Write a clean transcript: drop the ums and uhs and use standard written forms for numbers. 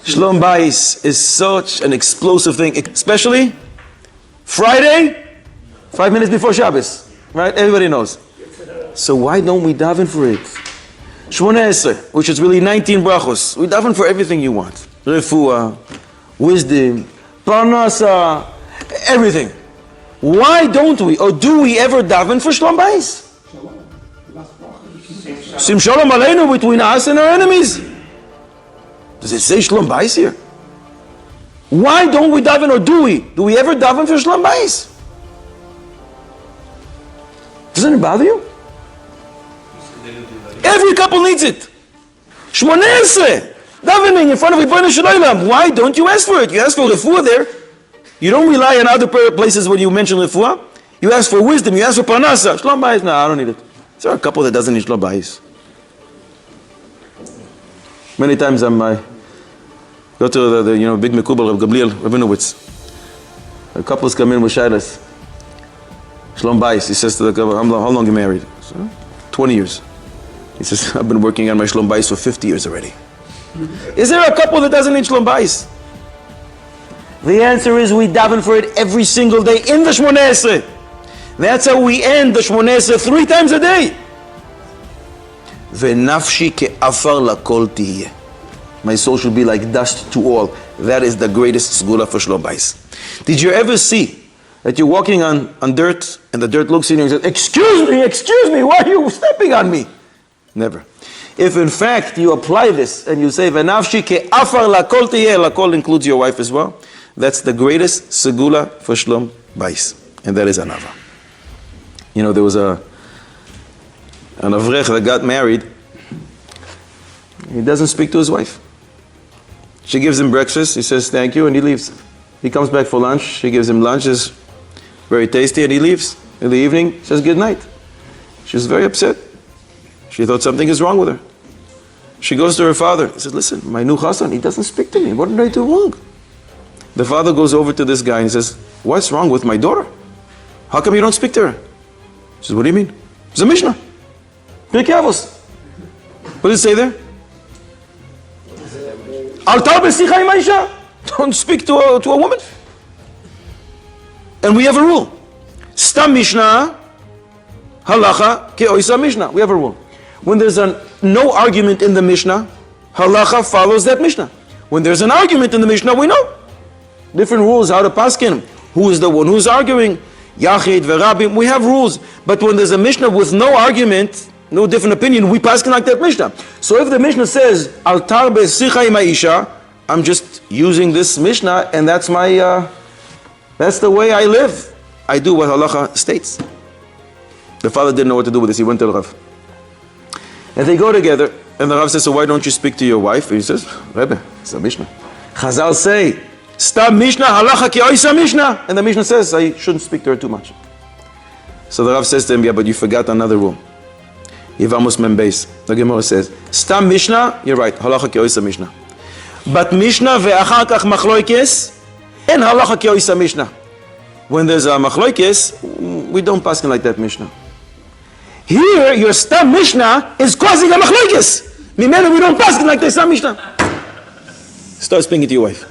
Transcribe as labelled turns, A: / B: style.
A: Shalom Bayis is such an explosive thing, especially Friday, 5 minutes before Shabbos, right? Everybody knows. So why don't we daven for it? Shemoneh esrei, which is really 19 brachos. We daven for everything you want. Refuah, wisdom, parnasa, everything. Why don't we, or do we ever daven for Shalom Bayis? Sim Shalom Aleinu between us and our enemies. Does it say Shalom Bayis here? Why don't we daven, or do we? Do we ever daven for Shalom Bayis? Doesn't it bother you? Every couple needs it. Shemoneh esrei, davening in front of Ribono Shel Olam. Why don't you ask for it? You ask for refuah there. You don't rely on other places when you mention refuah. You ask for wisdom. You ask for parnasa. Shalom Bayis, no, I don't need it. Is there a couple that doesn't need Shalom Bayis? Many times I go to the big Mekubal of Gabriel Rabinowitz. The couples come in with shaylas. Shalom Bayis. He says to the couple, how long are you married? So, 20 years. He says, I've been working on my Shalom Bayis for 50 years already. Is there a couple that doesn't need Shalom Bayis? The answer is we daven for it every single day in the shemoneh esrei. That's how we end the shemoneh esrei 3 times a day. Ve'nafshi ke'afar lakol tihiyeh. My soul should be like dust to all. That is the greatest segula for Shalom Bayis. Did you ever see that you're walking on dirt and the dirt looks at you and says, excuse me, why are you stepping on me? Never. If in fact you apply this and you say, Ve'nafshi ke'afar lakol tihiyeh, lakol includes your wife as well, that's the greatest segula for Shalom Bayis. And that is anava. There was an avrech that got married. He doesn't speak to his wife. She gives him breakfast, he says thank you, and he leaves. He comes back for lunch, she gives him lunch, it's very tasty, and he leaves. In the evening, says good night. She's very upset. She thought something is wrong with her. She goes to her father. He says, listen, my new chassan, he doesn't speak to me. What did I do wrong? The father goes over to this guy and says, what's wrong with my daughter? How come you don't speak to her? He says, what do you mean? It's a Mishnah. Pirkei Avos. What does it say there? Don't speak to a woman. And we have a rule. Stam Mishnah, halacha ke'oisa Mishnah. We have a rule. When there's no argument in the Mishnah, halacha follows that Mishnah. When there's an argument in the Mishnah, we know. Different rules, how to paskin. Who is the one who's arguing? Yachid, Verabim, we have rules. But when there's a Mishnah with no argument, no different opinion, we paskin like that Mishnah. So if the Mishnah says, Altar be'sicha im ha'isha, I'm just using this Mishnah and that's that's the way I live. I do what halacha states. The father didn't know what to do with this. He went to the Rav. And they go together, and the Rav says, so why don't you speak to your wife? And he says, Rebbe, it's a Mishnah. Chazal say, Stam Mishnah, halacha ke'oisa Mishnah. And the Mishnah says, I shouldn't speak to her too much. So the Rav says to him, yeah, but you forgot another rule. Yevamos Mem Beis. The Gemara says, Stam Mishnah, you're right, halacha ke'oisa Mishnah. But Mishnah ve'achar kach machloikes, and halacha ke'oisa Mishnah. When there's a machloikes, we don't pass like that Mishnah. Here, your Stam Mishnah is causing a machloikes. Mimenu, we don't pass like the Stam Mishnah. Start speaking to your wife.